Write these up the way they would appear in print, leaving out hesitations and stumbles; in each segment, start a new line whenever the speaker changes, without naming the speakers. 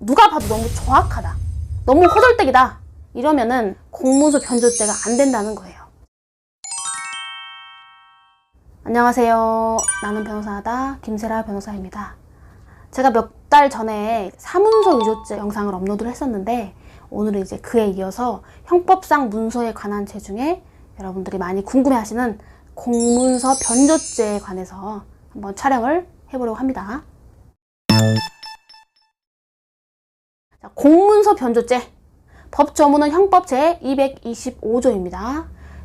누가 봐도 너무 정확하다, 너무 허설대기다 이러면은 공문서 변조죄가 안 된다는 거예요. 안녕하세요. 나는 변호사다 김세라 변호사입니다. 제가 몇 달 전에 사문서 위조죄 영상을 업로드를 했었는데 오늘은 이제 그에 이어서 형법상 문서에 관한 죄 중에 여러분들이 많이 궁금해하시는 공문서 변조죄에 관해서 한번 촬영을 해보려고 합니다. 자, 공문서 변조죄. 법조문은 형법 제225조입니다.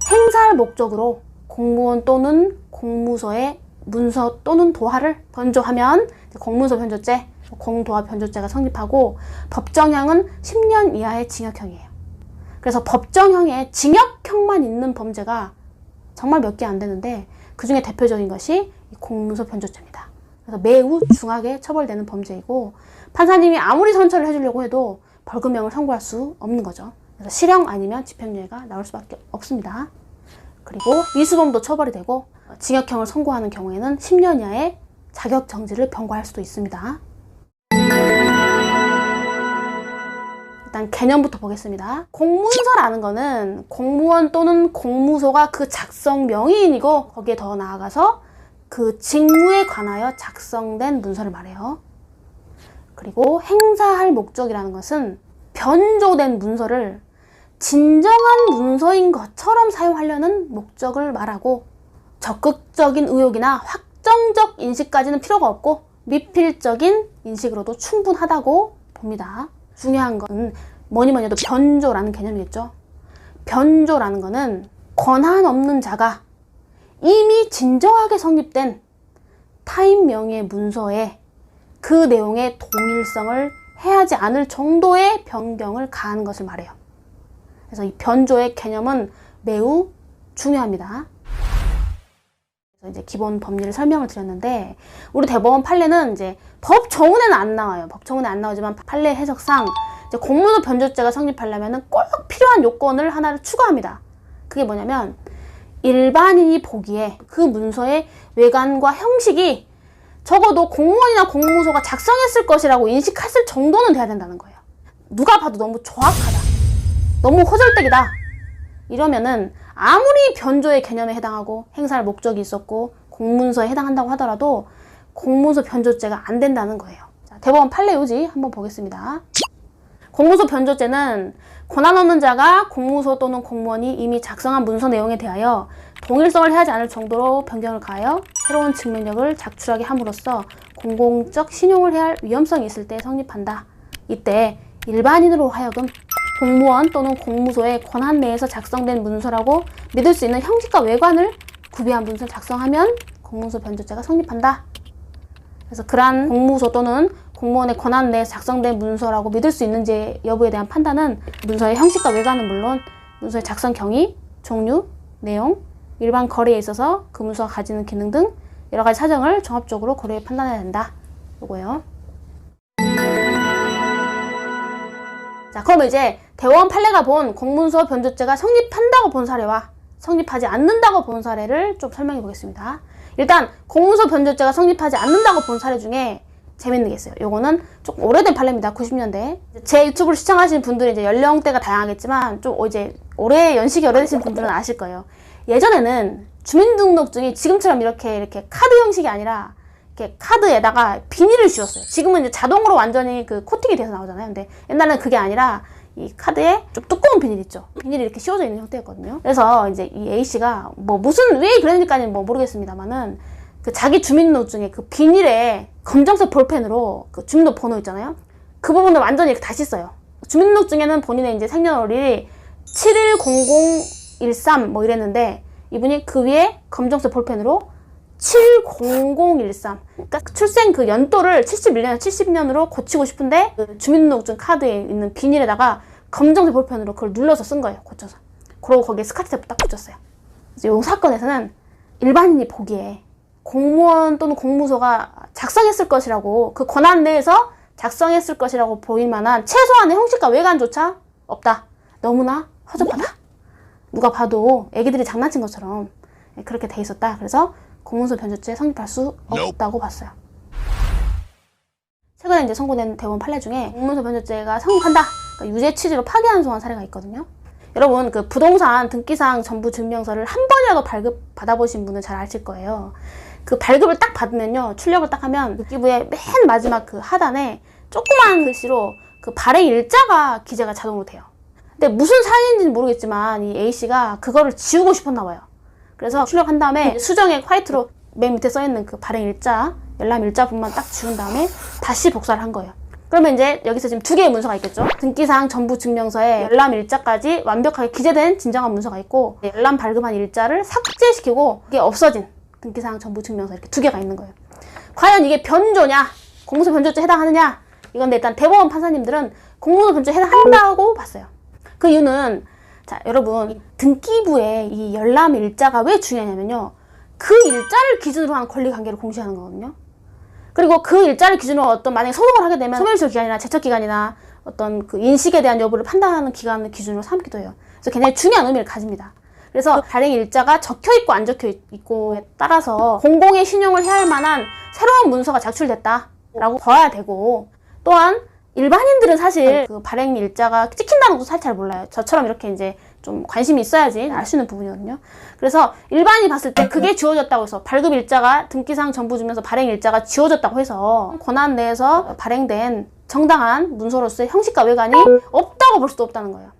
행사할 목적으로 공무원 또는 공무소의 문서 또는 도화를 변조하면 공문서 변조죄, 공도화 변조죄가 성립하고 법정형은 10년 이하의 징역형이에요. 그래서 법정형에 징역형만 있는 범죄가 정말 몇 개 안 되는데 그 중에 대표적인 것이 공문서 변조죄입니다. 그래서 매우 중하게 처벌되는 범죄이고 판사님이 아무리 선처를 해주려고 해도 벌금형을 선고할 수 없는 거죠. 그래서 실형 아니면 집행유예가 나올 수밖에 없습니다. 그리고 미수범도 처벌이 되고 징역형을 선고하는 경우에는 10년 이하의 자격정지를 병고할 수도 있습니다. 일단 개념부터 보겠습니다. 공문서라는 거는 공무원 또는 공무소가 그 작성 명의인이고 거기에 더 나아가서 그 직무에 관하여 작성된 문서를 말해요. 그리고 행사할 목적이라는 것은 변조된 문서를 진정한 문서인 것처럼 사용하려는 목적을 말하고 적극적인 의혹이나 확정적 인식까지는 필요가 없고 미필적인 인식으로도 충분하다고 봅니다. 중요한 건 뭐니 해도 변조라는 개념이겠죠. 변조라는 거는 권한 없는 자가 이미 진정하게 성립된 타인 명의의 문서에 그 내용의 동일성을 해하지 않을 정도의 변경을 가하는 것을 말해요. 그래서 이 변조의 개념은 매우 중요합니다. 그래서 이제 기본 법리를 설명을 드렸는데 우리 대법원 판례는 이제 법조문에는 안 나와요. 법조문에 안 나오지만 판례 해석상 이제 공문서 변조죄가 성립하려면 꼭 필요한 요건을 하나를 추가합니다. 그게 뭐냐면 일반인이 보기에 그 문서의 외관과 형식이 적어도 공무원이나 공무소가 작성했을 것이라고 인식했을 정도는 돼야 된다는 거예요. 누가 봐도 너무 정확하다, 너무 허설대기다 이러면은 아무리 변조의 개념에 해당하고 행사할 목적이 있었고 공문서에 해당한다고 하더라도 공문서 변조죄가 안 된다는 거예요. 자, 대법원 판례 요지 한번 보겠습니다. 공문서 변조죄는 권한 없는 자가 공무소 또는 공무원이 이미 작성한 문서 내용에 대하여 동일성을 해하지 않을 정도로 변경을 가하여 새로운 증명력을 작출하게 함으로써 공공적 신용을 해할 위험성이 있을 때 성립한다. 이때 일반인으로 하여금 공무원 또는 공무소의 권한 내에서 작성된 문서라고 믿을 수 있는 형식과 외관을 구비한 문서를 작성하면 공문서 변조죄가 성립한다. 그래서 그러한 공무소 또는 공무원의 권한 내에서 작성된 문서라고 믿을 수 있는지 여부에 대한 판단은 문서의 형식과 외관은 물론 문서의 작성 경위, 종류, 내용, 일반 거래에 있어서 그 문서가 가지는 기능 등 여러 가지 사정을 종합적으로 고려해 판단해야 된다. 요거예요. 자, 그럼 이제 대법원 판례가 본 공문서 변조죄가 성립한다고 본 사례와 성립하지 않는다고 본 사례를 좀 설명해 보겠습니다. 일단 공문서 변조죄가 성립하지 않는다고 본 사례 중에 재밌는 게 있어요. 요거는 조금 오래된 판례입니다. 90년대. 제 유튜브를 시청하시는 분들은 이제 연령대가 다양하겠지만 좀 이제 연식이 오래되신 분들은 아실 거예요. 예전에는 주민등록증이 지금처럼 이렇게 카드 형식이 아니라 이렇게 카드에다가 비닐을 씌웠어요. 지금은 이제 자동으로 완전히 그 코팅이 돼서 나오잖아요. 근데 옛날에는 그게 아니라 이 카드에 좀 두꺼운 비닐 있죠. 비닐이 이렇게 씌워져 있는 형태였거든요. 그래서 이제 이 A씨가 왜 그랬는지까지는 모르겠습니다만은 그 자기 주민등록증에 그 비닐에 검정색 볼펜으로 그 주민등록 번호 있잖아요. 그 부분을 완전히 이렇게 다시 써요. 주민등록증에는 본인의 이제 생년월일이 710013 이랬는데 이분이 그 위에 검정색 볼펜으로 70013 그러니까 출생 그 연도를 71년, 70년으로 고치고 싶은데 그 주민등록증 카드에 있는 비닐에다가 검정색 볼펜으로 그걸 눌러서 쓴 거예요. 고쳐서. 그러고 거기에 스카치 테이프 딱 붙였어요. 그래서 이 사건에서는 일반인이 보기에 공무원 또는 공무소가 작성했을 것이라고 그 권한 내에서 작성했을 것이라고 보일 만한 최소한의 형식과 외관조차 없다. 너무나 허접하다. 누가 봐도 애기들이 장난친 것처럼 그렇게 돼 있었다. 그래서 공문서 변조죄 성립할 수 없다고 봤어요. 최근에 이제 선고된 대법원 판례 중에 공문서 변조죄가 성립한다, 그러니까 유죄 취지로 파기환송한 사례가 있거든요. 여러분, 그 부동산 등기사항 전부 증명서를 한 번이라도 발급 받아보신 분은 잘 아실 거예요. 그 발급을 딱 받으면요, 출력을 딱 하면 등기부의 맨 마지막 그 하단에 조그만 글씨로 그 발행 일자가 기재가 자동으로 돼요. 근데 무슨 사연인지는 모르겠지만 이 A씨가 그거를 지우고 싶었나 봐요. 그래서 출력한 다음에 수정에 화이트로 맨 밑에 써있는 그 발행 일자, 열람 일자 부분만 딱 지운 다음에 다시 복사를 한 거예요. 그러면 이제 여기서 지금 두 개의 문서가 있겠죠. 등기사항 전부 증명서에 열람 일자까지 완벽하게 기재된 진정한 문서가 있고, 열람 발급한 일자를 삭제시키고 이게 없어진 등기사항 전부 증명서, 이렇게 두 개가 있는 거예요. 과연 이게 변조냐, 공문서 변조죄에 해당하느냐? 이건 일단 대법원 판사님들은 공문서 변조에 해당한다고 봤어요. 그 이유는, 자, 여러분, 등기부에 이 열람 일자가 왜 중요하냐면요, 그 일자를 기준으로 한 권리관계를 공시하는 거거든요. 그리고 그 일자를 기준으로 어떤, 만약에 소송을 하게 되면 소멸시효 기간이나 제척기간이나 어떤 그 인식에 대한 여부를 판단하는 기간을 기준으로 삼기도 해요. 그래서 굉장히 중요한 의미를 가집니다. 그래서 발행 일자가 적혀있고 안 적혀있고에 따라서 공공의 신용을 해야 할 만한 새로운 문서가 작출됐다라고 봐야 되고, 또한 일반인들은 사실 그 발행 일자가 찍힌다는 것도 사실 잘 몰라요. 저처럼 이렇게 이제 좀 관심이 있어야지 알 수 있는 부분이거든요. 그래서 일반인이 봤을 때 그게 지워졌다고 해서, 발급 일자가 등기사항 전부 주면서 발행 일자가 지워졌다고 해서 권한 내에서 발행된 정당한 문서로서의 형식과 외관이 없다고 볼 수도 없다는 거예요.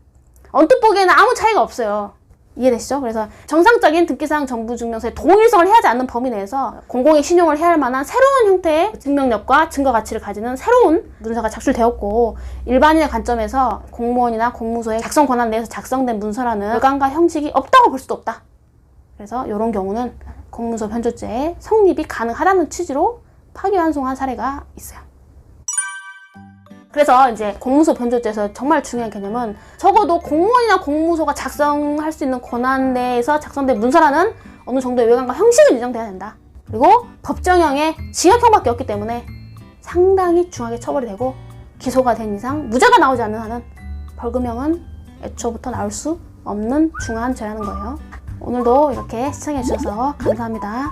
언뜻 보기에는 아무 차이가 없어요. 이해되시죠? 그래서 정상적인 등기사항 전부 증명서의 동일성을 해하지 않는 범위 내에서 공공의 신용을 해야 할 만한 새로운 형태의 증명력과 증거 가치를 가지는 새로운 문서가 작출되었고, 일반인의 관점에서 공무원이나 공무소의 작성 권한 내에서 작성된 문서라는 외관과 형식이 없다고 볼 수도 없다. 그래서 이런 경우는 공문서 변조죄의 성립이 가능하다는 취지로 파기환송한 사례가 있어요. 그래서 이제 공문서 변조죄에서 정말 중요한 개념은, 적어도 공무원이나 공무소가 작성할 수 있는 권한 내에서 작성된 문서라는 어느 정도의 외관과 형식은 인정돼야 된다. 그리고 법정형의 징역형밖에 없기 때문에 상당히 중하게 처벌이 되고, 기소가 된 이상 무죄가 나오지 않는 한은 벌금형은 애초부터 나올 수 없는 중한 죄라는 거예요. 오늘도 이렇게 시청해 주셔서 감사합니다.